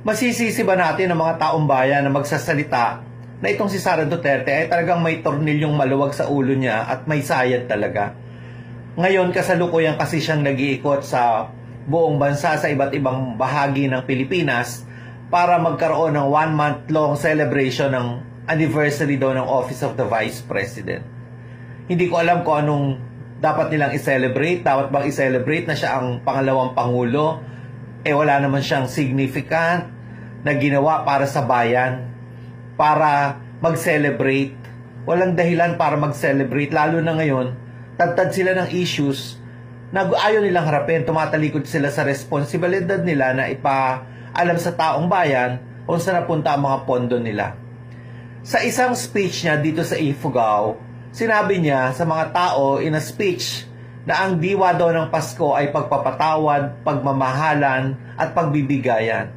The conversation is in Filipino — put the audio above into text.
Masisisi ba natin ang mga taong bayan na magsasalita na itong si Sara Duterte ay talagang may tornilyong maluwag sa ulo niya at may sayad talaga? Ngayon, kasalukuyan kasi siyang nag-iikot sa buong bansa sa iba't ibang bahagi ng Pilipinas para magkaroon ng 1-month-long celebration ng anniversary daw ng Office of the Vice President. Hindi ko alam kung anong dapat nilang i-celebrate. Dapat bang i-celebrate na siya ang pangalawang pangulo? Wala naman siyang significant na ginawa para sa bayan, para mag-celebrate. Walang dahilan para mag-celebrate, lalo na ngayon, tad sila ng issues na ayaw nilang harapin. Tumatalikod sila sa responsibilidad nila na ipaalam sa taong bayan kung saan napunta ang mga pondo nila. Sa isang speech niya dito sa Ifugao, sinabi niya sa mga tao in a speech na ang diwa daw ng Pasko ay pagpapatawad, pagmamahalan at pagbibigayan.